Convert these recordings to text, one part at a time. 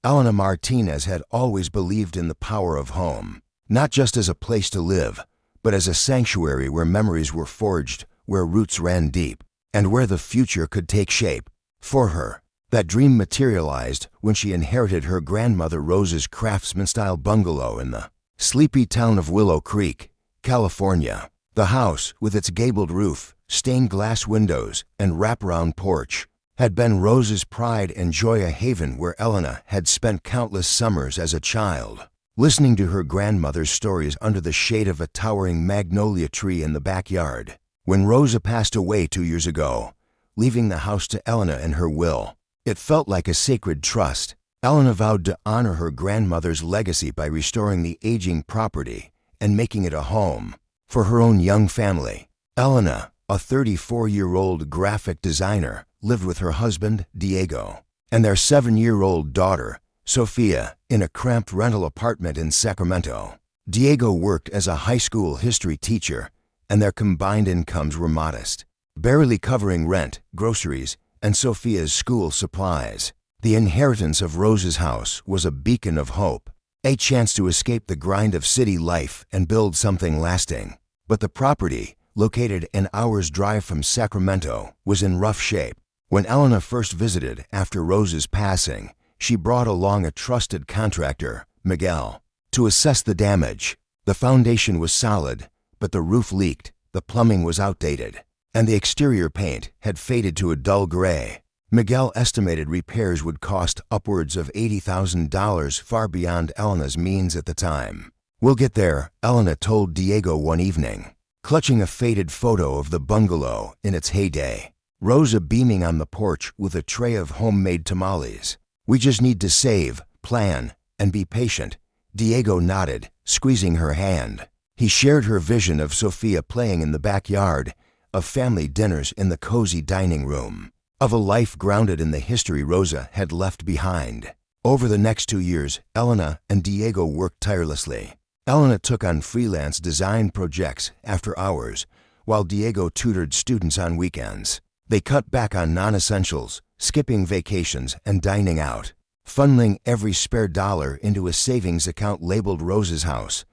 Elena Martinez had always believed in the power of home, not just as a place to live, but as a sanctuary where memories were forged, where roots ran deep, and where the future could take shape. For her, that dream materialized when she inherited her grandmother Rose's craftsman-style bungalow in the sleepy town of Willow Creek, California. The house, with its gabled roof, stained glass windows, and wraparound porch, had been Rose's pride and joy, a haven where Elena had spent countless summers as a child, listening to her grandmother's stories under the shade of a towering magnolia tree in the backyard. When Rosa passed away 2 years ago, leaving the house to Elena in her will, it felt like a sacred trust. Elena vowed to honor her grandmother's legacy by restoring the aging property and making it a home for her own young family. Elena, a 34-year-old graphic designer, lived with her husband, Diego, and their 7-year-old daughter, Sophia, in a cramped rental apartment in Sacramento. Diego worked as a high school history teacher, and their combined incomes were modest, barely covering rent, groceries, and Sophia's school supplies. The inheritance of Rose's house was a beacon of hope, a chance to escape the grind of city life and build something lasting. But the property, located an hour's drive from Sacramento, was in rough shape. When Elena first visited after Rose's passing, she brought along a trusted contractor, Miguel, to assess the damage. The foundation was solid, but the roof leaked, the plumbing was outdated, and the exterior paint had faded to a dull gray. Miguel estimated repairs would cost upwards of $80,000, far beyond Elena's means at the time. "We'll get there," Elena told Diego one evening, clutching a faded photo of the bungalow in its heyday. Rosa beaming on the porch with a tray of homemade tamales. "We just need to save, plan, and be patient." Diego nodded, squeezing her hand. He shared her vision of Sophia playing in the backyard, of family dinners in the cozy dining room, of a life grounded in the history Rosa had left behind. Over the next 2 years, Elena and Diego worked tirelessly. Elena took on freelance design projects after hours, while Diego tutored students on weekends. They cut back on non-essentials, skipping vacations and dining out, funneling every spare dollar into a savings account labeled Rose's House.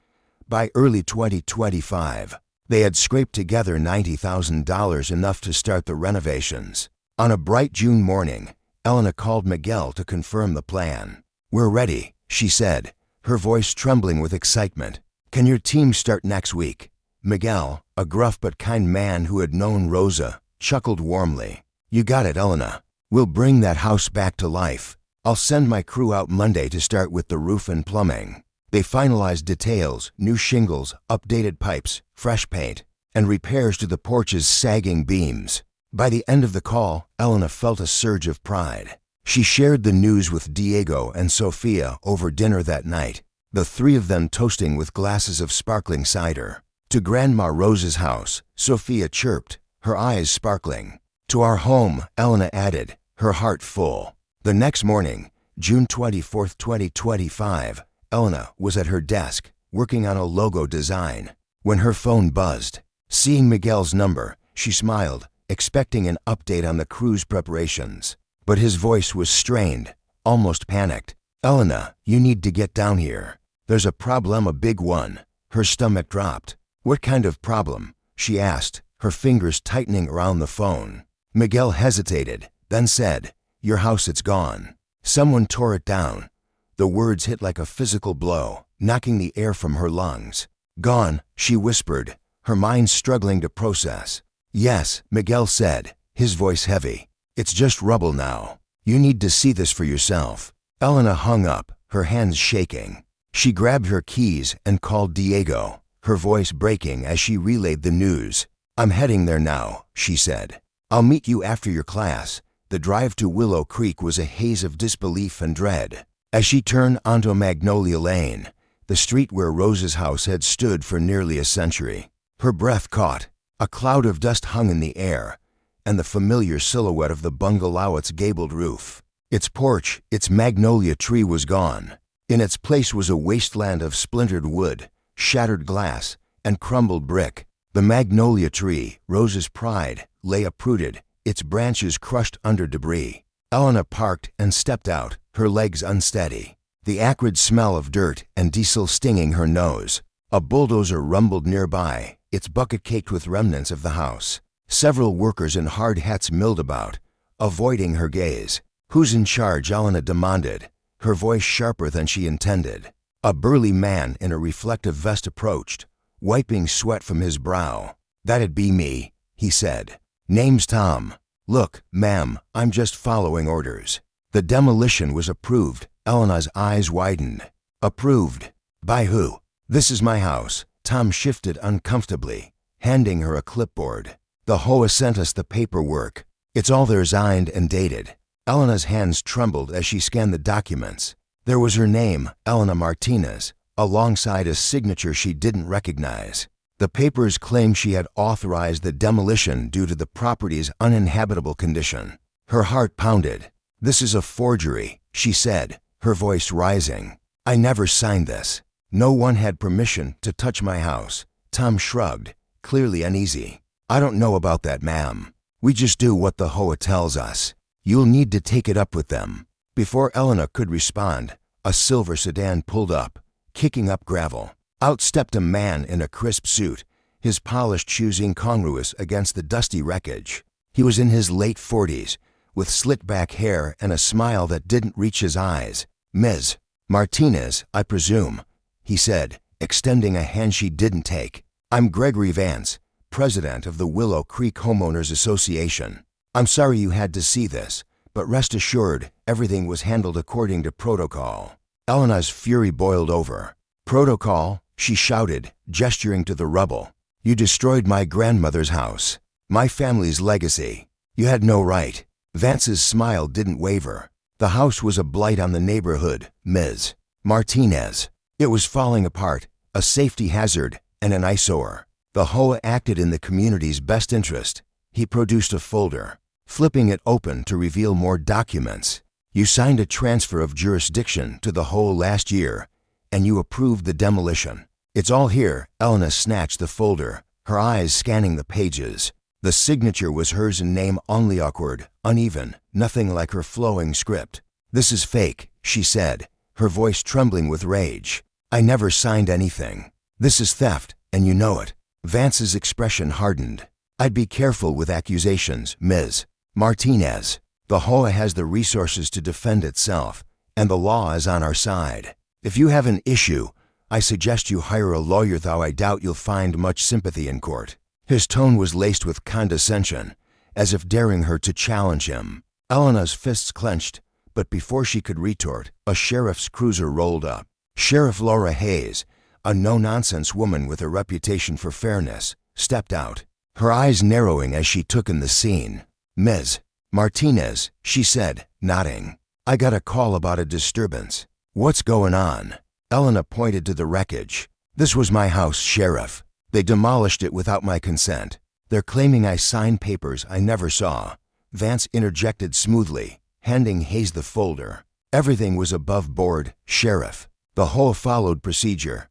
By early 2025, they had scraped together $90,000, enough to start the renovations. On a bright June morning, Elena called Miguel to confirm the plan. "We're ready," she said, her voice trembling with excitement. "Can your team start next week?" Miguel, a gruff but kind man who had known Rosa, chuckled warmly. "You got it, Elena. We'll bring that house back to life. I'll send my crew out Monday to start with the roof and plumbing." They finalized details, new shingles, updated pipes, fresh paint, and repairs to the porch's sagging beams. By the end of the call, Elena felt a surge of pride. She shared the news with Diego and Sophia over dinner that night, the three of them toasting with glasses of sparkling cider. "To Grandma Rose's house," Sophia chirped, her eyes sparkling. "To our home," Elena added, her heart full. The next morning, June 24, 2025, Elena was at her desk, working on a logo design, when her phone buzzed. Seeing Miguel's number, she smiled, expecting an update on the crew's preparations. But his voice was strained, almost panicked. "Elena, you need to get down here. There's a problem, a big one." Her stomach dropped. "What kind of problem?" she asked, her fingers tightening around the phone. Miguel hesitated, then said, "Your house, it's gone. Someone tore it down." The words hit like a physical blow, knocking the air from her lungs. "Gone," she whispered, her mind struggling to process. "Yes," Miguel said, his voice heavy. "It's just rubble now. You need to see this for yourself." Elena hung up, her hands shaking. She grabbed her keys and called Diego, her voice breaking as she relayed the news. "I'm heading there now," she said. "I'll meet you after your class." The drive to Willow Creek was a haze of disbelief and dread. As she turned onto Magnolia Lane, the street where Rose's house had stood for nearly a century, her breath caught. A cloud of dust hung in the air, and the familiar silhouette of the bungalow, its gabled roof, its porch, its magnolia tree was gone. In its place was a wasteland of splintered wood, shattered glass, and crumbled brick. The magnolia tree, Rose's pride, lay uprooted, its branches crushed under debris. Elena parked and stepped out, her legs unsteady. The acrid smell of dirt and diesel stinging her nose. A bulldozer rumbled nearby, its bucket caked with remnants of the house. Several workers in hard hats milled about, avoiding her gaze. "Who's in charge?" Elena demanded, her voice sharper than she intended. A burly man in a reflective vest approached, wiping sweat from his brow. "That'd be me," he said. "Name's Tom. Look, ma'am, I'm just following orders." The demolition was approved. Elena's eyes widened. Approved? By who? "This is my house." Tom shifted uncomfortably, handing her a clipboard. "The HOA sent us the paperwork. It's all there, signed and dated." Elena's hands trembled as she scanned the documents. There was her name, Elena Martinez, alongside a signature she didn't recognize. The papers claimed she had authorized the demolition due to the property's uninhabitable condition. Her heart pounded. "This is a forgery," she said, her voice rising. "I never signed this. No one had permission to touch my house." Tom shrugged, clearly uneasy. "I don't know about that, ma'am. We just do what the HOA tells us. You'll need to take it up with them." Before Elena could respond, a silver sedan pulled up, kicking up gravel. Out stepped a man in a crisp suit, his polished shoes incongruous against the dusty wreckage. He was in his late 40s, with slick-back hair and a smile that didn't reach his eyes. "Ms. Martinez, I presume," he said, extending a hand she didn't take. "I'm Gregory Vance, president of the Willow Creek Homeowners Association. I'm sorry you had to see this, but rest assured, everything was handled according to protocol." Elena's fury boiled over. "Protocol?" she shouted, gesturing to the rubble. "You destroyed my grandmother's house, my family's legacy. You had no right." Vance's smile didn't waver. "The house was a blight on the neighborhood, Ms. Martinez. It was falling apart, a safety hazard, and an eyesore. The HOA acted in the community's best interest." He produced a folder, flipping it open to reveal more documents. "You signed a transfer of jurisdiction to the HOA last year, and you approved the demolition. It's all here." Elena snatched the folder, her eyes scanning the pages. The signature was hers in name only, awkward, uneven, nothing like her flowing script. "This is fake," she said, her voice trembling with rage. "I never signed anything. This is theft, and you know it." Vance's expression hardened. "I'd be careful with accusations, Ms. Martinez. The HOA has the resources to defend itself, and the law is on our side. If you have an issue, I suggest you hire a lawyer, though I doubt you'll find much sympathy in court." His tone was laced with condescension, as if daring her to challenge him. Elena's fists clenched, but before she could retort, a sheriff's cruiser rolled up. Sheriff Laura Hayes, a no-nonsense woman with a reputation for fairness, stepped out, her eyes narrowing as she took in the scene. "Ms. Martinez," she said, nodding. "I got a call about a disturbance." "What's going on?" Elena pointed to the wreckage. "This was my house, Sheriff. They demolished it without my consent. They're claiming I signed papers I never saw." Vance interjected smoothly, handing Hayes the folder. "Everything was above board, Sheriff. The HOA followed procedure."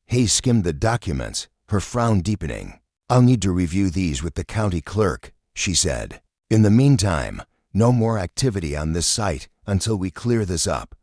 Hayes skimmed the documents, her frown deepening. "I'll need to review these with the county clerk," she said. "In the meantime, no more activity on this site until we clear this up."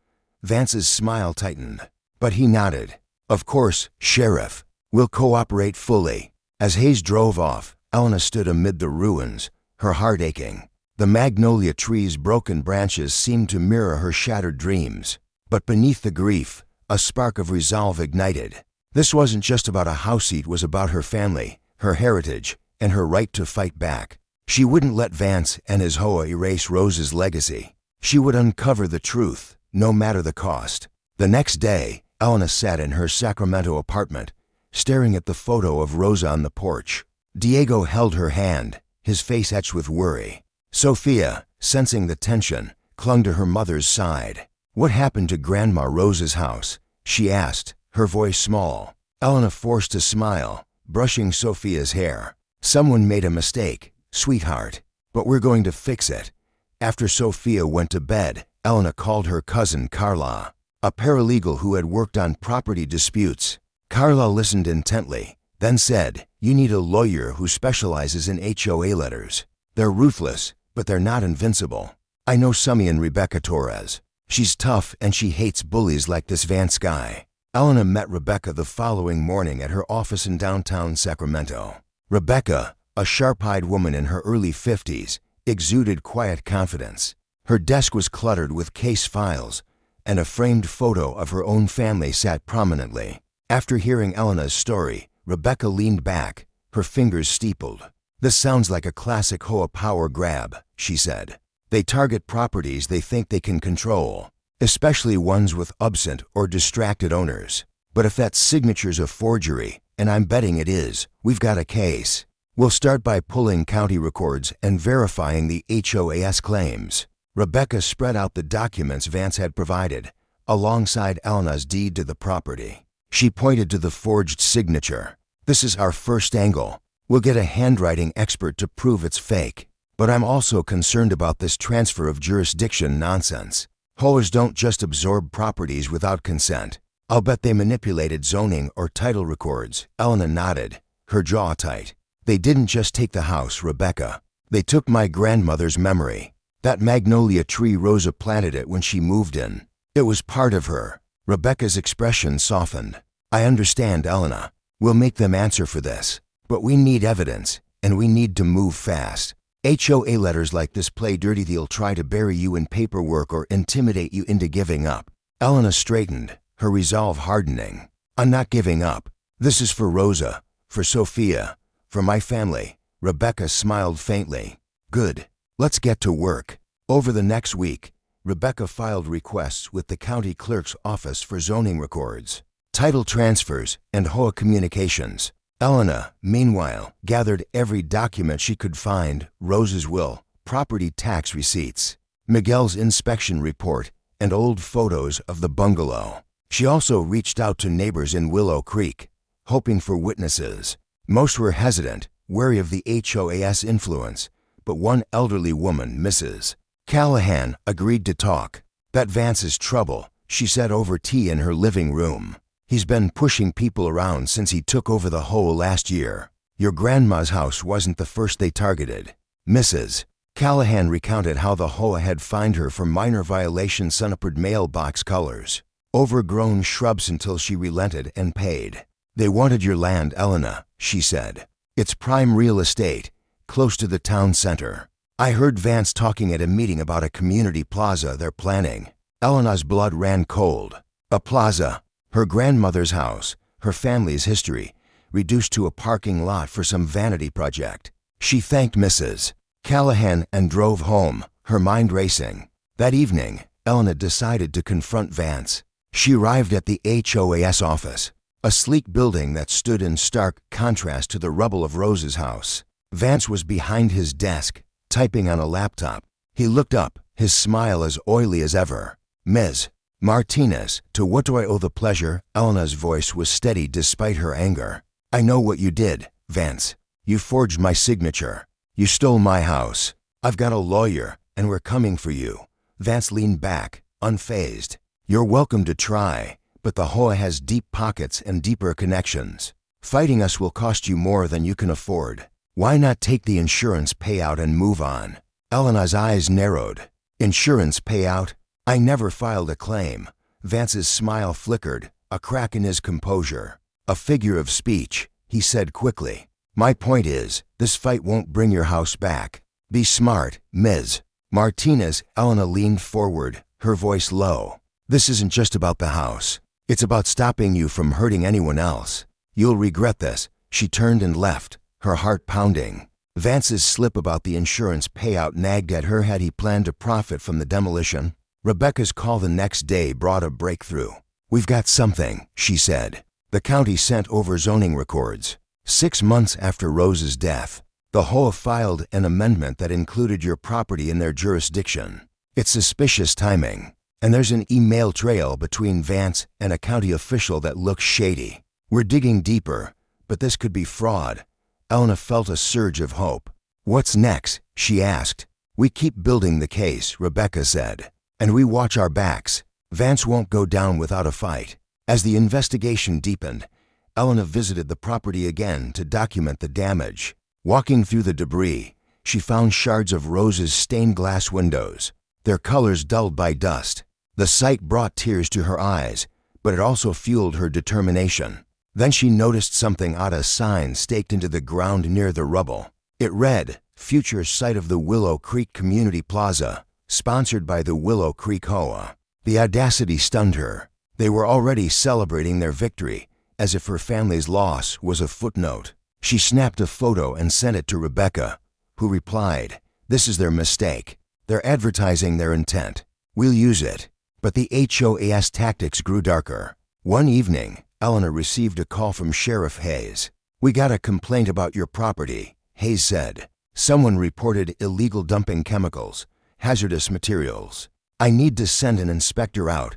Vance's smile tightened, but he nodded. "Of course, Sheriff. We'll cooperate fully." As Hayes drove off, Elena stood amid the ruins, her heart aching. The magnolia tree's broken branches seemed to mirror her shattered dreams. But beneath the grief, a spark of resolve ignited. This wasn't just about a house, it was about her family, her heritage, and her right to fight back. She wouldn't let Vance and his HOA erase Rose's legacy. She would uncover the truth, no matter the cost. The next day, Elena sat in her Sacramento apartment, staring at the photo of Rosa on the porch. Diego held her hand, his face etched with worry. Sophia, sensing the tension, clung to her mother's side. "What happened to Grandma Rose's house?" she asked, her voice small. Elena forced a smile, brushing Sophia's hair. "Someone made a mistake, sweetheart, but we're going to fix it." After Sophia went to bed, Elena called her cousin Carla, a paralegal who had worked on property disputes. Carla listened intently, then said, "You need a lawyer who specializes in HOA letters. They're ruthless, but they're not invincible." I know Sumi and Rebecca Torres. She's tough and she hates bullies like this Vance guy. Elena met Rebecca the following morning at her office in downtown Sacramento. Rebecca, a sharp-eyed woman in her early 50s, exuded quiet confidence. Her desk was cluttered with case files, and a framed photo of her own family sat prominently. After hearing Elena's story, Rebecca leaned back, her fingers steepled. "This sounds like a classic HOA power grab," she said. "They target properties they think they can control, especially ones with absent or distracted owners. But if that signature's a forgery, and I'm betting it is, we've got a case. We'll start by pulling county records and verifying the HOAS claims." Rebecca spread out the documents Vance had provided, alongside Elena's deed to the property. She pointed to the forged signature. "This is our first angle. We'll get a handwriting expert to prove it's fake. But I'm also concerned about this transfer of jurisdiction nonsense. HOAs don't just absorb properties without consent. I'll bet they manipulated zoning or title records." Elena nodded, her jaw tight. "They didn't just take the house, Rebecca. They took my grandmother's memory. That magnolia tree Rosa planted it when she moved in. It was part of her." Rebecca's expression softened. "I understand, Elena. We'll make them answer for this. But we need evidence, and we need to move fast. HOA letters like this play dirty. They'll try to bury you in paperwork or intimidate you into giving up." Elena straightened, her resolve hardening. "I'm not giving up. This is for Rosa, for Sophia, for my family." Rebecca smiled faintly. "Good. Let's get to work." Over the next week, Rebecca filed requests with the county clerk's office for zoning records, title transfers, and HOA communications. Elena, meanwhile, gathered every document she could find: Rose's will, property tax receipts, Miguel's inspection report, and old photos of the bungalow. She also reached out to neighbors in Willow Creek, hoping for witnesses. Most were hesitant, wary of the HOAS influence, but one elderly woman, Mrs. Callahan, agreed to talk. "That Vance is trouble," she said over tea in her living room. "He's been pushing people around since he took over the HOA last year. Your grandma's house wasn't the first they targeted." Mrs. Callahan recounted how the HOA had fined her for minor violations: sunuppered mailbox colors, overgrown shrubs, until she relented and paid. "They wanted your land, Elena," she said. "It's prime real estate, close to the town center. I heard Vance talking at a meeting about a community plaza they're planning." Elena's blood ran cold. A plaza. Her grandmother's house, her family's history, reduced to a parking lot for some vanity project. She thanked Mrs. Callahan and drove home, her mind racing. That evening, Elena decided to confront Vance. She arrived at the HOAS office, a sleek building that stood in stark contrast to the rubble of Rose's house. Vance was behind his desk, typing on a laptop. He looked up, his smile as oily as ever. "Ms. Martinez, to what do I owe the pleasure?" Elena's voice was steady despite her anger. "I know what you did, Vance. You forged my signature. You stole my house. I've got a lawyer, and we're coming for you." Vance leaned back, unfazed. "You're welcome to try, but the HOA has deep pockets and deeper connections. Fighting us will cost you more than you can afford. Why not take the insurance payout and move on?" Elena's eyes narrowed. "Insurance payout? I never filed a claim." Vance's smile flickered, a crack in his composure. "A figure of speech," he said quickly. "My point is, this fight won't bring your house back. Be smart, Ms. Martinez." Elena leaned forward, her voice low. "This isn't just about the house. It's about stopping you from hurting anyone else. You'll regret this." She turned and left, her heart pounding. Vance's slip about the insurance payout nagged at her. Had he planned to profit from the demolition? Rebecca's call the next day brought a breakthrough. "We've got something," she said. The county sent over zoning records. 6 months after Rose's death, the HOA filed an amendment that included your property in their jurisdiction. It's suspicious timing, and there's an email trail between Vance and a county official that looks shady. We're digging deeper, but this could be fraud. Elena felt a surge of hope. "What's next?" she asked. "We keep building the case," Rebecca said. "And we watch our backs. Vance won't go down without a fight." As the investigation deepened, Elena visited the property again to document the damage. Walking through the debris, she found shards of Rose's stained glass windows, their colors dulled by dust. The sight brought tears to her eyes, but it also fueled her determination. Then she noticed something odd: a sign staked into the ground near the rubble. It read, "Future site of the Willow Creek Community Plaza, sponsored by the Willow Creek HOA." The audacity stunned her. They were already celebrating their victory, as if her family's loss was a footnote. She snapped a photo and sent it to Rebecca, who replied, "This is their mistake. They're advertising their intent. We'll use it." But the HOA's tactics grew darker. One evening, Elena received a call from Sheriff Hayes. "We got a complaint about your property," Hayes said. "Someone reported illegal dumping chemicals, hazardous materials. I need to send an inspector out."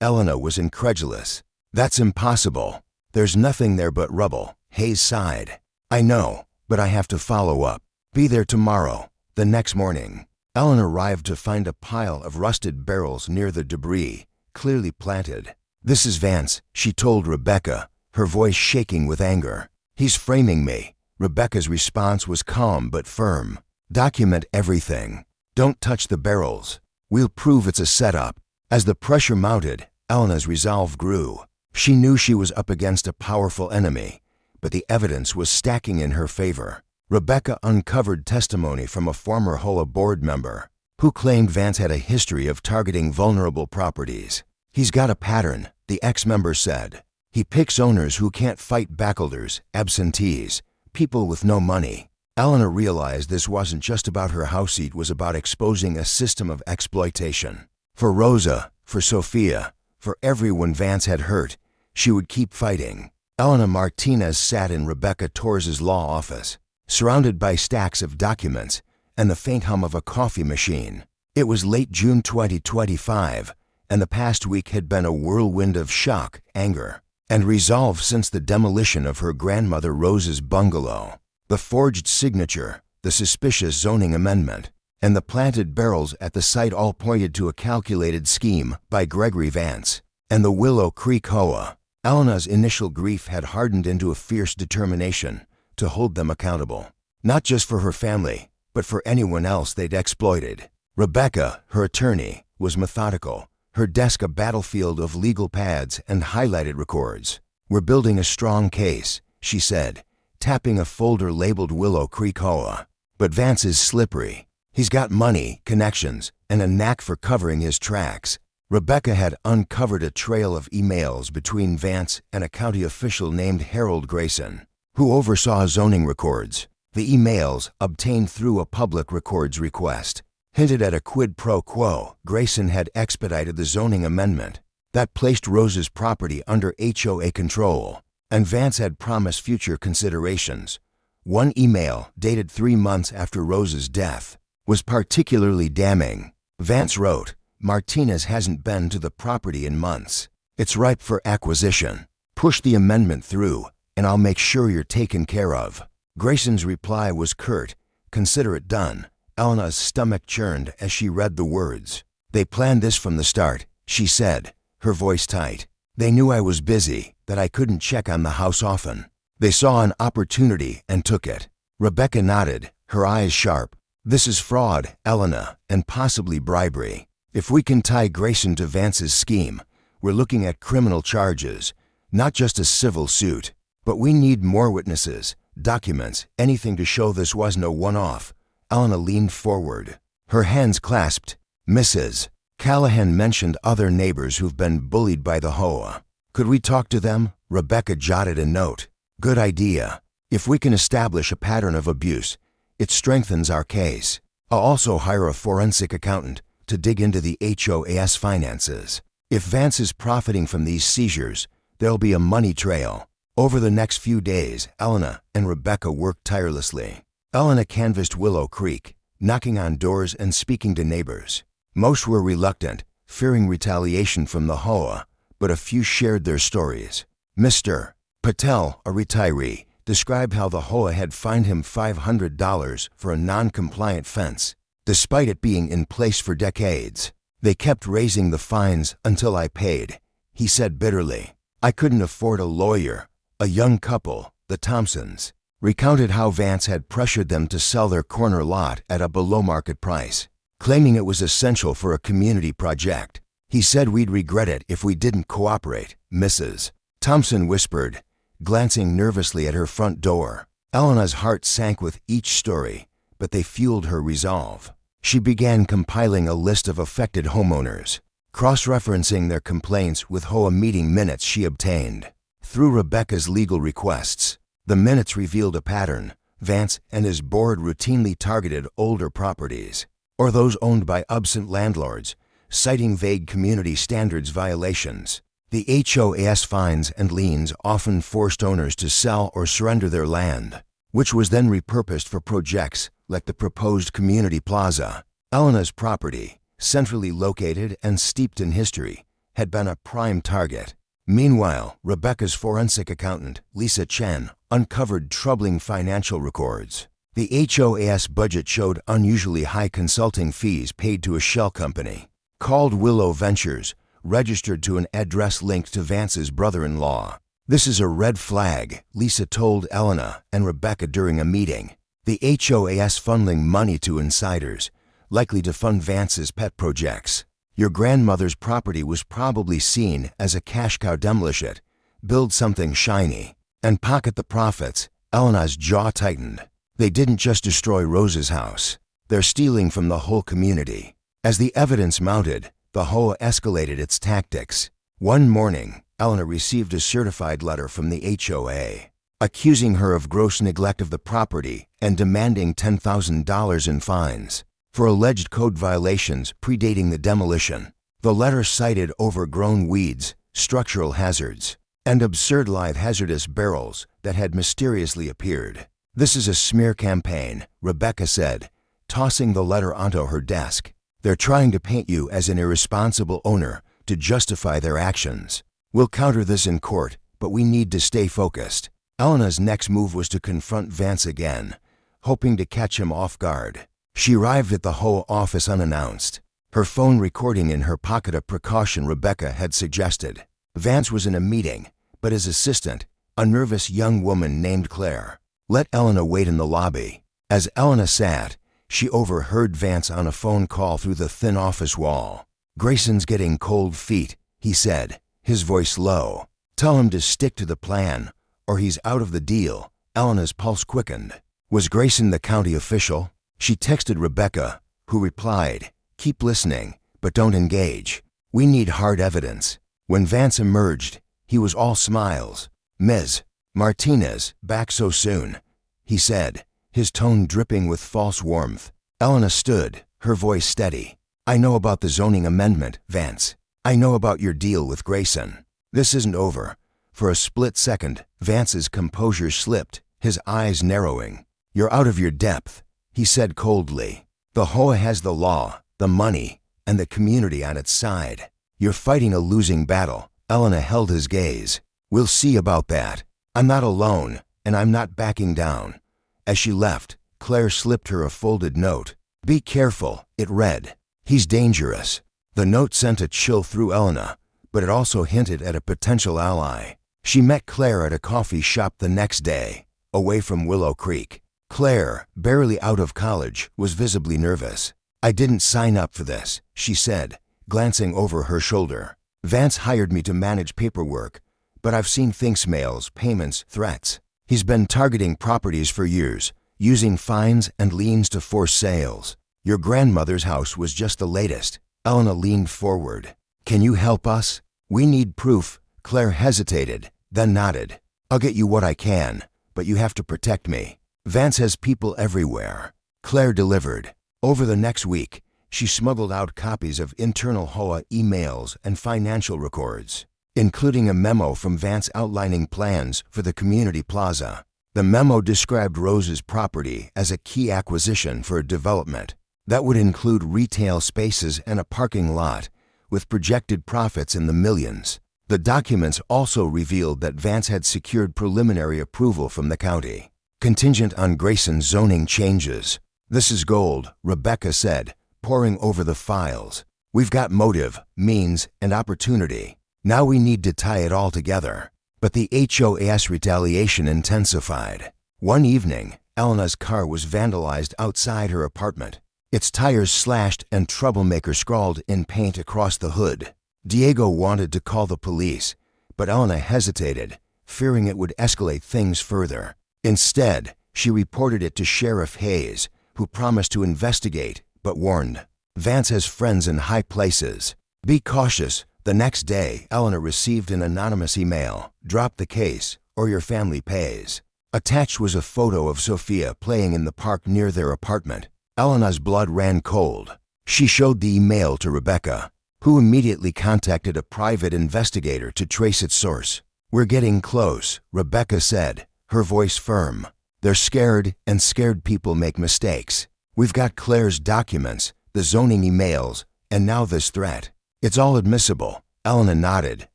Elena was incredulous. "That's impossible. There's nothing there but rubble," Hayes sighed. "I know, but I have to follow up. Be there tomorrow." The next morning, Ellen arrived to find a pile of rusted barrels near the debris, clearly planted. "This is Vance," she told Rebecca, her voice shaking with anger. "He's framing me." Rebecca's response was calm but firm. "Document everything. Don't touch the barrels. We'll prove it's a setup." As the pressure mounted, Elena's resolve grew. She knew she was up against a powerful enemy, but the evidence was stacking in her favor. Rebecca uncovered testimony from a former HOA board member who claimed Vance had a history of targeting vulnerable properties. "He's got a pattern," the ex-member said. "He picks owners who can't fight backholders, absentees, people with no money." Elena realized this wasn't just about her house, it was about exposing a system of exploitation. For Rosa, for Sophia, for everyone Vance had hurt, she would keep fighting. Elena Martinez sat in Rebecca Torres's law office, surrounded by stacks of documents and the faint hum of a coffee machine. It was late June 2025, and the past week had been a whirlwind of shock, anger, and resolve since the demolition of her grandmother Rose's bungalow. The forged signature, the suspicious zoning amendment, and the planted barrels at the site all pointed to a calculated scheme by Gregory Vance and the Willow Creek HOA. Elena's initial grief had hardened into a fierce determination to hold them accountable, not just for her family, but for anyone else they'd exploited. Rebecca, her attorney, was methodical, her desk a battlefield of legal pads and highlighted records. "We're building a strong case," she said, tapping a folder labeled Willow Creek HOA. "But Vance is slippery. He's got money, connections, and a knack for covering his tracks." Rebecca had uncovered a trail of emails between Vance and a county official named Harold Grayson, who oversaw zoning records. The emails, obtained through a public records request, hinted at a quid pro quo. Grayson had expedited the zoning amendment that placed Rose's property under HOA control, and Vance had promised future considerations. One email, dated 3 months after Rose's death, was particularly damning. Vance wrote, "Martinez hasn't been to the property in months. It's ripe for acquisition. Push the amendment through, and I'll make sure you're taken care of." Grayson's reply was curt, "Consider it done." Elena's stomach churned as she read the words. "They planned this from the start," she said, her voice tight. "They knew I was busy, that I couldn't check on the house often. They saw an opportunity and took it." Rebecca nodded, her eyes sharp. "This is fraud, Elena, and possibly bribery. If we can tie Grayson to Vance's scheme, we're looking at criminal charges, not just a civil suit. But we need more witnesses, documents, anything to show this wasn't a one-off." Elena leaned forward, her hands clasped. "Mrs. Callahan mentioned other neighbors who've been bullied by the HOA. Could we talk to them?" Rebecca jotted a note. "Good idea. If we can establish a pattern of abuse, it strengthens our case. I'll also hire a forensic accountant to dig into the HOA's finances. If Vance is profiting from these seizures, there'll be a money trail." Over the next few days, Elena and Rebecca worked tirelessly. Elena canvassed Willow Creek, knocking on doors and speaking to neighbors. Most were reluctant, fearing retaliation from the HOA, but a few shared their stories. Mr. Patel, a retiree, described how the HOA had fined him $500 for a non-compliant fence, despite it being in place for decades. "They kept raising the fines until I paid," he said bitterly. "I couldn't afford a lawyer." A young couple, the Thompsons, recounted how Vance had pressured them to sell their corner lot at a below-market price. claiming it was essential for a community project. He said we'd regret it if we didn't cooperate, Mrs. Thompson whispered, glancing nervously at her front door. Elena's heart sank with each story, but they fueled her resolve. She began compiling a list of affected homeowners, cross-referencing their complaints with HOA meeting minutes she obtained. Through Rebecca's legal requests, the minutes revealed a pattern. Vance and his board routinely targeted older properties, or those owned by absent landlords, citing vague community standards violations. The HOA's fines and liens often forced owners to sell or surrender their land, which was then repurposed for projects like the proposed community plaza. Elena's property, centrally located and steeped in history, had been a prime target. Meanwhile, Rebecca's forensic accountant, Lisa Chen, uncovered troubling financial records. The HOA's budget showed unusually high consulting fees paid to a shell company called Willow Ventures, registered to an address linked to Vance's brother-in-law. "This is a red flag," Lisa told Elena and Rebecca during a meeting. The HOA's funneling money to insiders, likely to fund Vance's pet projects. "Your grandmother's property was probably seen as a cash cow. Demolish it, build something shiny, and pocket the profits." Elena's jaw tightened. They didn't just destroy Rose's house. They're stealing from the whole community. As the evidence mounted, the HOA escalated its tactics. One morning, Elena received a certified letter from the HOA, accusing her of gross neglect of the property and demanding $10,000 in fines for alleged code violations predating the demolition. The letter cited overgrown weeds, structural hazards, and absurd live hazardous barrels that had mysteriously appeared. "This is a smear campaign," Rebecca said, tossing the letter onto her desk. "They're trying to paint you as an irresponsible owner to justify their actions. We'll counter this in court, but we need to stay focused." Elena's next move was to confront Vance again, hoping to catch him off guard. She arrived at the HOA office unannounced, her phone recording in her pocket, a precaution Rebecca had suggested. Vance was in a meeting, but his assistant, a nervous young woman named Claire, let Elena wait in the lobby. As Elena sat, she overheard Vance on a phone call through the thin office wall. "Grayson's getting cold feet," he said, his voice low. "Tell him to stick to the plan, or he's out of the deal." Elena's pulse quickened. Was Grayson the county official? She texted Rebecca, who replied, "Keep listening, but don't engage. We need hard evidence." When Vance emerged, he was all smiles. "Ms. Martinez, back so soon," he said, his tone dripping with false warmth. Elena stood, her voice steady. "I know about the zoning amendment, Vance. I know about your deal with Grayson. This isn't over." For a split second, Vance's composure slipped, his eyes narrowing. "You're out of your depth," he said coldly. "The HOA has the law, the money, and the community on its side. You're fighting a losing battle." Elena held his gaze. "We'll see about that. I'm not alone, and I'm not backing down." As she left, Claire slipped her a folded note. "Be careful," it read. "He's dangerous." The note sent a chill through Elena, but it also hinted at a potential ally. She met Claire at a coffee shop the next day, away from Willow Creek. Claire, barely out of college, was visibly nervous. "I didn't sign up for this," she said, glancing over her shoulder. "Vance hired me to manage paperwork, but I've seen things, mails, payments, threats. He's been targeting properties for years, using fines and liens to force sales. Your grandmother's house was just the latest." Elena leaned forward. "Can you help us? We need proof." Claire hesitated, then nodded. "I'll get you what I can, but you have to protect me. Vance has people everywhere." Claire delivered. Over the next week, she smuggled out copies of internal HOA emails and financial records, including a memo from Vance outlining plans for the community plaza. The memo described Rose's property as a key acquisition for a development that would include retail spaces and a parking lot, with projected profits in the millions. The documents also revealed that Vance had secured preliminary approval from the county, contingent on Grayson's zoning changes. "This is gold," Rebecca said, poring over the files. "We've got motive, means, and opportunity. Now we need to tie it all together." But the HOA's retaliation intensified. One evening, Elena's car was vandalized outside her apartment. its tires slashed and troublemaker scrawled in paint across the hood. Diego wanted to call the police, but Elena hesitated, fearing it would escalate things further. Instead, she reported it to Sheriff Hayes, who promised to investigate, but warned, "Vance has friends in high places. Be cautious." The next day, Elena received an anonymous email. "Drop the case, or your family pays." Attached was a photo of Sophia playing in the park near their apartment. Elena's blood ran cold. She showed the email to Rebecca, who immediately contacted a private investigator to trace its source. "We're getting close," Rebecca said, her voice firm. "They're scared, and scared people make mistakes. We've got Claire's documents, the zoning emails, and now this threat. It's all admissible." Elena nodded,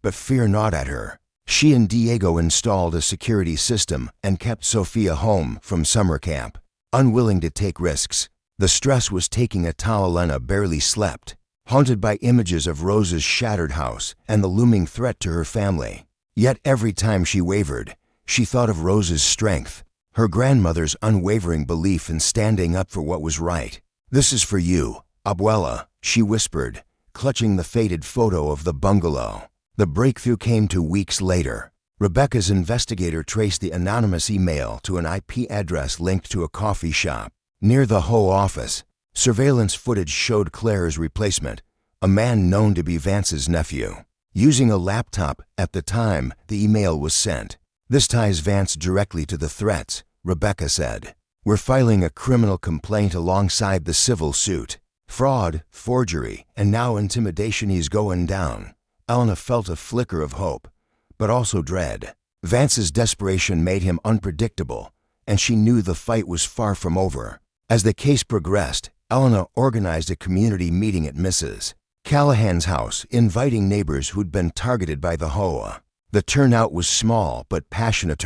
but fear gnawed at her. She and Diego installed a security system and kept Sophia home from summer camp. Unwilling to take risks, the stress was taking a toll. Elena barely slept, haunted by images of Rose's shattered house and the looming threat to her family. Yet every time she wavered, she thought of Rose's strength, her grandmother's unwavering belief in standing up for what was right. "This is for you, Abuela," she whispered, clutching the faded photo of the bungalow. The breakthrough came 2 weeks later. Rebecca's investigator traced the anonymous email to an IP address linked to a coffee shop near the HOA office. Surveillance footage showed Claire's replacement, a man known to be Vance's nephew, using a laptop at the time the email was sent. "This ties Vance directly to the threats," Rebecca said. "We're filing a criminal complaint alongside the civil suit. Fraud, forgery, and now intimidation. He's going down." Elena felt a flicker of hope, but also dread. Vance's desperation made him unpredictable, and she knew the fight was far from over. As the case progressed, Elena organized a community meeting at Mrs. Callahan's house, inviting neighbors who'd been targeted by the HOA. The turnout was small but passionate.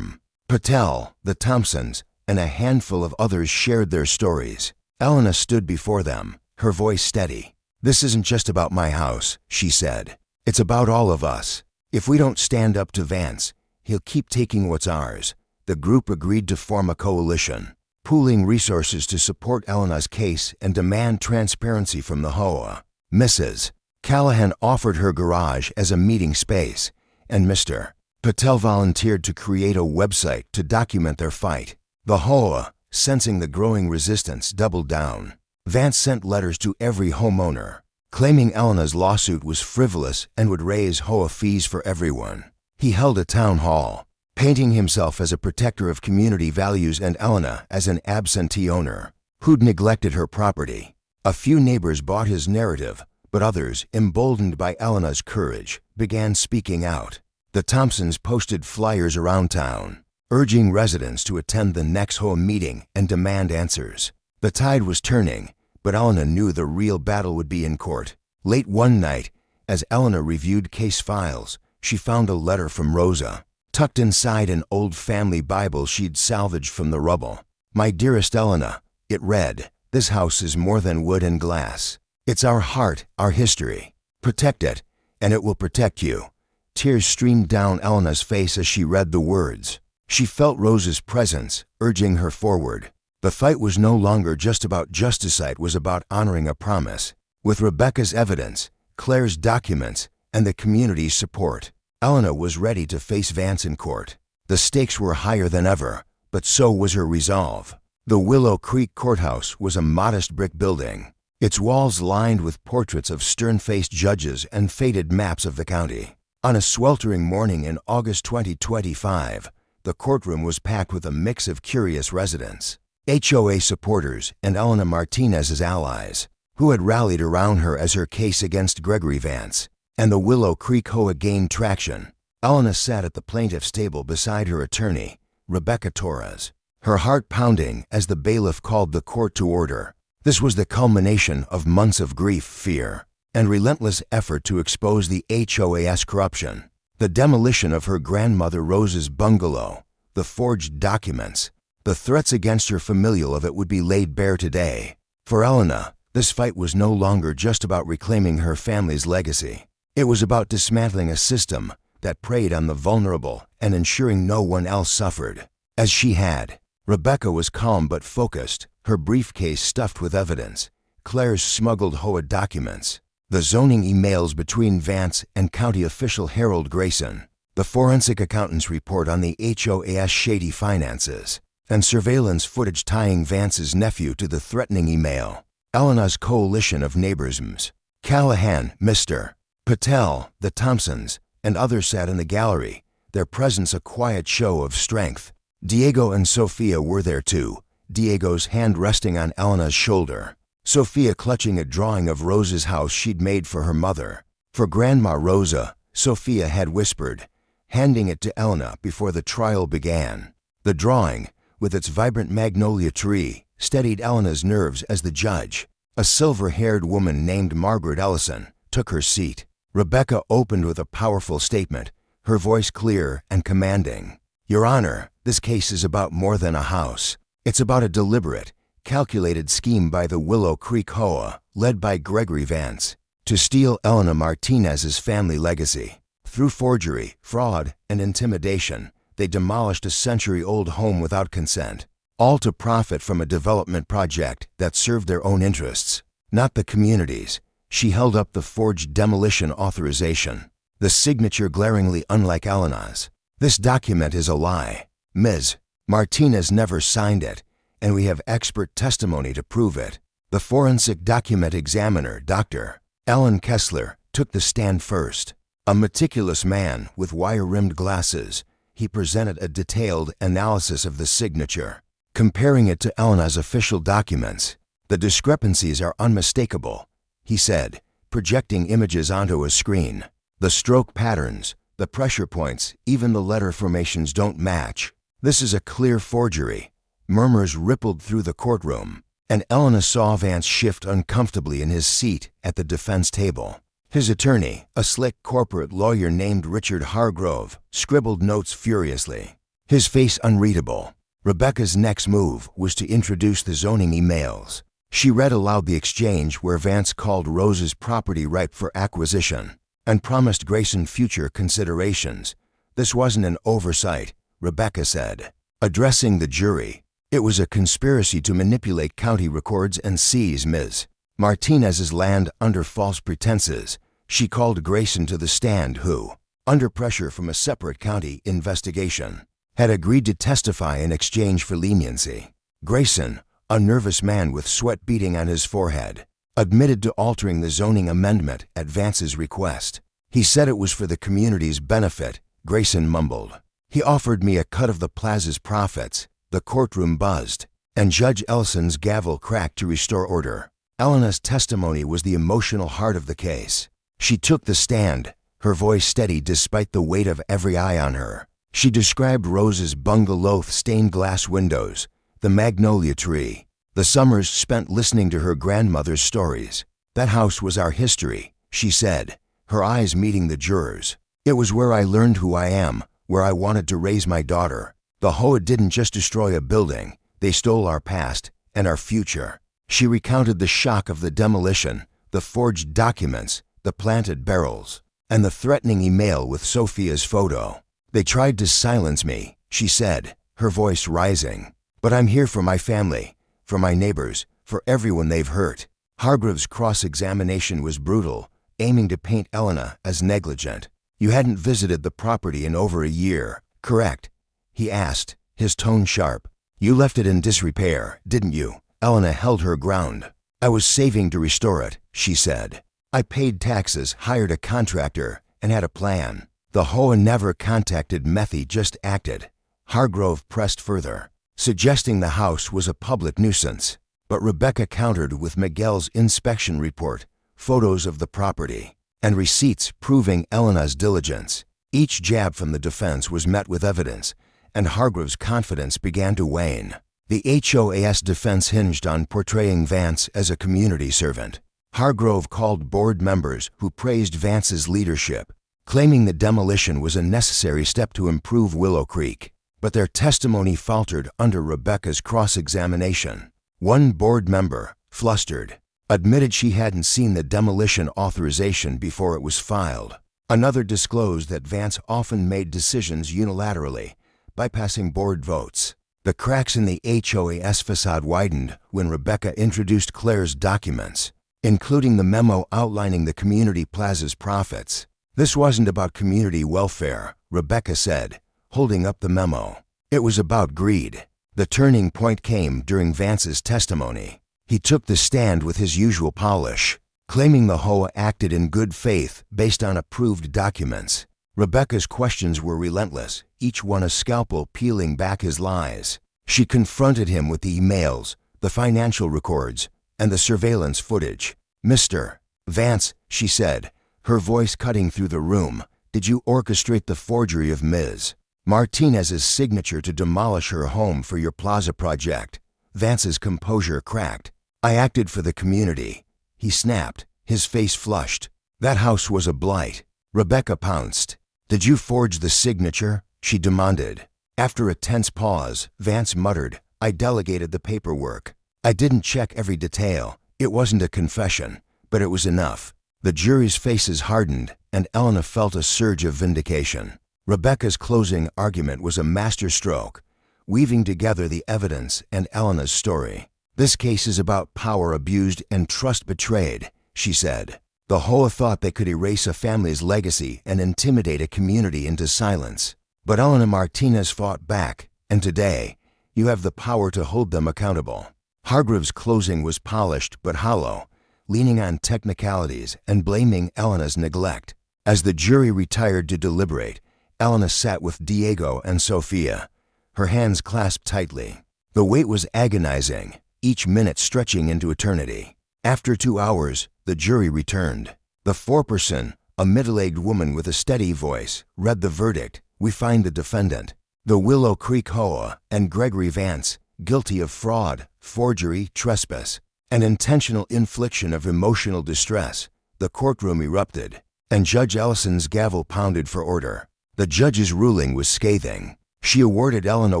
Patel, the Thompsons, and a handful of others shared their stories. Elena stood before them, her voice steady. "This isn't just about my house," she said. "It's about all of us. If we don't stand up to Vance, he'll keep taking what's ours." The group agreed to form a coalition, pooling resources to support Elena's case and demand transparency from the HOA. Mrs. Callahan offered her garage as a meeting space, and Mr. Patel volunteered to create a website to document their fight. The HOA, sensing the growing resistance, doubled down. Vance sent letters to every homeowner, claiming Elena's lawsuit was frivolous and would raise HOA fees for everyone. He held a town hall, painting himself as a protector of community values and Elena as an absentee owner who'd neglected her property. A few neighbors bought his narrative, but others, emboldened by Elena's courage, began speaking out. The Thompsons posted flyers around town, urging residents to attend the next HOA meeting and demand answers. The tide was turning, but Elena knew the real battle would be in court. Late one night, as Elena reviewed case files, she found a letter from Rosa, tucked inside an old family Bible she'd salvaged from the rubble. "My dearest Elena," it read, "this house is more than wood and glass. It's our heart, our history. Protect it, and it will protect you." Tears streamed down Elena's face as she read the words. She felt Rosa's presence, urging her forward. The fight was no longer just about justice, it was about honoring a promise. With Rebecca's evidence, Claire's documents, and the community's support, Elena was ready to face Vance in court. The stakes were higher than ever, but so was her resolve. The Willow Creek Courthouse was a modest brick building, its walls lined with portraits of stern-faced judges and faded maps of the county. On a sweltering morning in August 2025, the courtroom was packed with a mix of curious residents, HOA supporters, and Elena Martinez's allies, who had rallied around her as her case against Gregory Vance and the Willow Creek HOA gained traction. Elena sat at the plaintiff's table beside her attorney, Rebecca Torres, her heart pounding as the bailiff called the court to order. This was the culmination of months of grief, fear, and relentless effort to expose the HOA's corruption. The demolition of her grandmother Rose's bungalow, the forged documents, the threats against her familial of it would be laid bare today. For Elena, this fight was no longer just about reclaiming her family's legacy. It was about dismantling a system that preyed on the vulnerable and ensuring no one else suffered. As she had, Rebecca was calm but focused, her briefcase stuffed with evidence, Claire's smuggled HOA documents, the zoning emails between Vance and county official Harold Grayson, the forensic accountant's report on the HOA's shady finances, and surveillance footage tying Vance's nephew to the threatening email. Elena's coalition of neighbors, Callahan, Mr. Patel, the Thompsons, and others sat in the gallery, their presence a quiet show of strength. Diego and Sophia were there too, Diego's hand resting on Elena's shoulder, Sophia clutching a drawing of Rosa's house she'd made for her mother. For Grandma Rosa, Sophia had whispered, handing it to Elena before the trial began. The drawing, with its vibrant magnolia tree, steadied Elena's nerves as the judge, a silver-haired woman named Margaret Ellison, took her seat. Rebecca opened with a powerful statement, her voice clear and commanding. Your Honor, this case is about more than a house. It's about a deliberate, calculated scheme by the Willow Creek HOA, led by Gregory Vance, to steal Elena Martinez's family legacy. Through forgery, fraud, and intimidation, they demolished a century-old home without consent, all to profit from a development project that served their own interests, not the community's. She held up the forged demolition authorization, the signature glaringly unlike Elena's. This document is a lie. Ms. Martinez never signed it, and we have expert testimony to prove it. The forensic document examiner, Dr. Alan Kessler, took the stand first. A meticulous man with wire-rimmed glasses, he presented a detailed analysis of the signature, comparing it to Elena's official documents. The discrepancies are unmistakable, he said, projecting images onto a screen. The stroke patterns, the pressure points, even the letter formations don't match. This is a clear forgery. Murmurs rippled through the courtroom, and Elena saw Vance shift uncomfortably in his seat at the defense table. His attorney, a slick corporate lawyer named Richard Hargrove, scribbled notes furiously, his face unreadable. Rebecca's next move was to introduce the zoning emails. She read aloud the exchange where Vance called Rosa's property ripe for acquisition and promised Grayson future considerations. This wasn't an oversight, Rebecca said, addressing the jury. It was a conspiracy to manipulate county records and seize Ms. Martinez's land under false pretenses. She called Grayson to the stand who, under pressure from a separate county investigation, had agreed to testify in exchange for leniency. Grayson, a nervous man with sweat beading on his forehead, admitted to altering the zoning amendment at Vance's request. He said it was for the community's benefit, Grayson mumbled. He offered me a cut of the plaza's profits. The courtroom buzzed, and Judge Ellison's gavel cracked to restore order. Elena's testimony was the emotional heart of the case. She took the stand, her voice steady despite the weight of every eye on her. She described Rosa's bungalow stained glass windows, the magnolia tree, the summers spent listening to her grandmother's stories. That house was our history, she said, her eyes meeting the jurors. It was where I learned who I am, where I wanted to raise my daughter. The HOA didn't just destroy a building, they stole our past and our future. She recounted the shock of the demolition, the forged documents, the planted barrels, and the threatening email with Sophia's photo. They tried to silence me, she said, her voice rising. But I'm here for my family, for my neighbors, for everyone they've hurt. Hargrove's cross-examination was brutal, aiming to paint Elena as negligent. You hadn't visited the property in over a year, correct? He asked, his tone sharp. You left it in disrepair, didn't you? Elena held her ground. I was saving to restore it, she said. I paid taxes, hired a contractor, and had a plan. The HOA never contacted Methy, just acted. Hargrove pressed further, suggesting the house was a public nuisance. But Rebecca countered with Miguel's inspection report, photos of the property, and receipts proving Elena's diligence. Each jab from the defense was met with evidence, and Hargrove's confidence began to wane. The HOA's defense hinged on portraying Vance as a community servant. Hargrove called board members who praised Vance's leadership, claiming the demolition was a necessary step to improve Willow Creek. But their testimony faltered under Rebecca's cross-examination. One board member, flustered, admitted she hadn't seen the demolition authorization before it was filed. Another disclosed that Vance often made decisions unilaterally, bypassing board votes. The cracks in the HOA's facade widened when Rebecca introduced Claire's documents, including the memo outlining the community plaza's profits. This wasn't about community welfare, Rebecca said, holding up the memo. It was about greed. The turning point came during Vance's testimony. He took the stand with his usual polish, claiming the HOA acted in good faith based on approved documents. Rebecca's questions were relentless, each one a scalpel peeling back his lies. She confronted him with the emails, the financial records, and the surveillance footage. "Mr. Vance," she said, her voice cutting through the room, "did you orchestrate the forgery of Ms. Martinez's signature to demolish her home for your plaza project?" Vance's composure cracked. "I acted for the community," he snapped, his face flushed. "That house was a blight." Rebecca pounced. "Did you forge the signature?" she demanded. After a tense pause, Vance muttered, "I delegated the paperwork. I didn't check every detail. It wasn't a confession, but it was enough." The jury's faces hardened, and Elena felt a surge of vindication. Rebecca's closing argument was a masterstroke, weaving together the evidence and Elena's story. "This case is about power abused and trust betrayed," she said. "The HOA thought they could erase a family's legacy and intimidate a community into silence. But Elena Martinez fought back, and today, you have the power to hold them accountable." Hargrave's closing was polished but hollow, leaning on technicalities and blaming Elena's neglect. As the jury retired to deliberate, Elena sat with Diego and Sofia, her hands clasped tightly. The wait was agonizing, each minute stretching into eternity. After 2 hours, the jury returned. The foreperson, a middle-aged woman with a steady voice, read the verdict. "We find the defendant, the Willow Creek HOA, and Gregory Vance, guilty of fraud, forgery, trespass, and intentional infliction of emotional distress." The courtroom erupted, and Judge Ellison's gavel pounded for order. The judge's ruling was scathing. She awarded Elena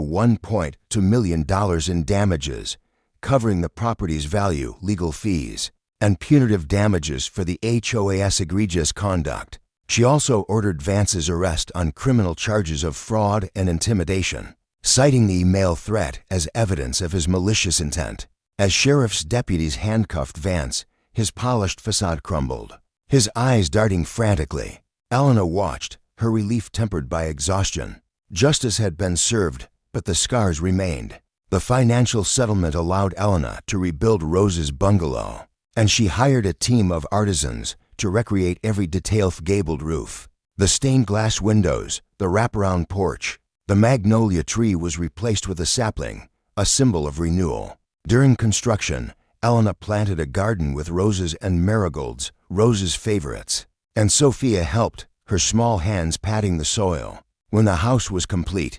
$1.2 million in damages, covering the property's value, legal fees, and punitive damages for the HOA's egregious conduct. She also ordered Vance's arrest on criminal charges of fraud and intimidation, citing the email threat as evidence of his malicious intent. As sheriff's deputies handcuffed Vance, his polished facade crumbled, his eyes darting frantically. Elena watched, her relief tempered by exhaustion. Justice had been served, but the scars remained. The financial settlement allowed Elena to rebuild Rose's bungalow, and she hired a team of artisans to recreate every detail of gabled roof. The stained glass windows, the wraparound porch, the magnolia tree was replaced with a sapling, a symbol of renewal. During construction, Elena planted a garden with roses and marigolds, Rose's favorites, and Sophia helped, her small hands patting the soil. When the house was complete,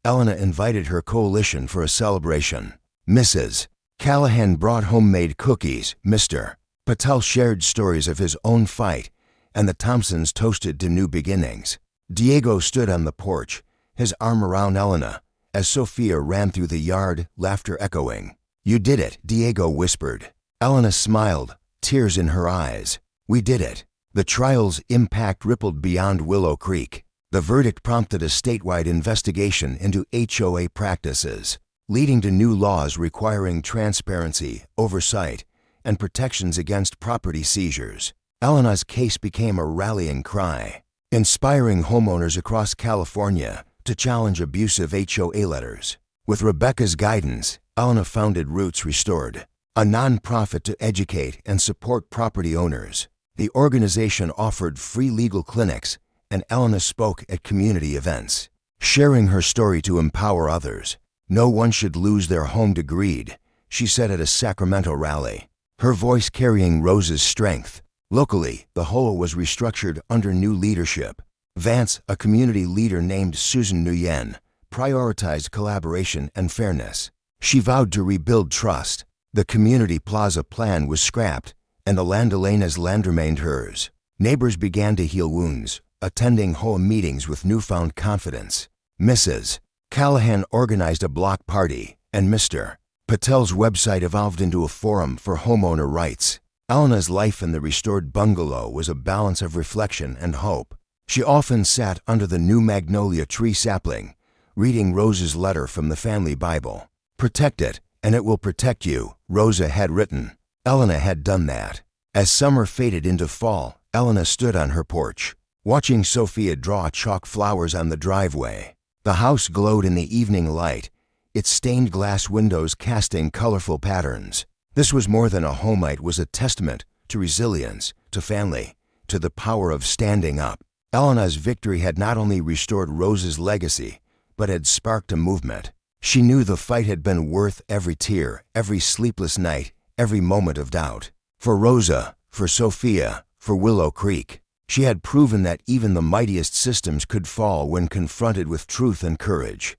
Elena invited her coalition for a celebration. Mrs. Callahan brought homemade cookies. Mr. Patel shared stories of his own fight, and the Thompsons toasted to new beginnings. Diego stood on the porch, his arm around Elena, as Sophia ran through the yard, laughter echoing. "You did it," Diego whispered. Elena smiled, tears in her eyes. "We did it." The trial's impact rippled beyond Willow Creek. The verdict prompted a statewide investigation into HOA practices, leading to new laws requiring transparency, oversight, and protections against property seizures. Elena's case became a rallying cry, inspiring homeowners across California to challenge abusive HOA letters. With Rebecca's guidance, Elena founded Roots Restored, a nonprofit to educate and support property owners. The organization offered free legal clinics, and Elena spoke at community events, sharing her story to empower others. "No one should lose their home to greed," she said at a Sacramento rally, her voice carrying Rose's strength. Locally, the HOA was restructured under new leadership. Vance, a community leader named Susan Nguyen, prioritized collaboration and fairness. She vowed to rebuild trust. The community plaza plan was scrapped, and the land Elena's land remained hers. Neighbors began to heal wounds, attending HOA meetings with newfound confidence. Mrs. Callahan organized a block party, and Mr. Patel's website evolved into a forum for homeowner rights. Elena's life in the restored bungalow was a balance of reflection and hope. She often sat under the new magnolia tree sapling, reading Rosa's letter from the family Bible. "Protect it, and it will protect you," Rosa had written. Elena had done that. As summer faded into fall, Elena stood on her porch, watching Sophia draw chalk flowers on the driveway. The house glowed in the evening light, its stained glass windows casting colorful patterns. This was more than a home, it was a testament to resilience, to family, to the power of standing up. Elena's victory had not only restored Rosa's legacy, but had sparked a movement. She knew the fight had been worth every tear, every sleepless night, every moment of doubt. For Rosa, for Sophia, for Willow Creek, she had proven that even the mightiest systems could fall when confronted with truth and courage.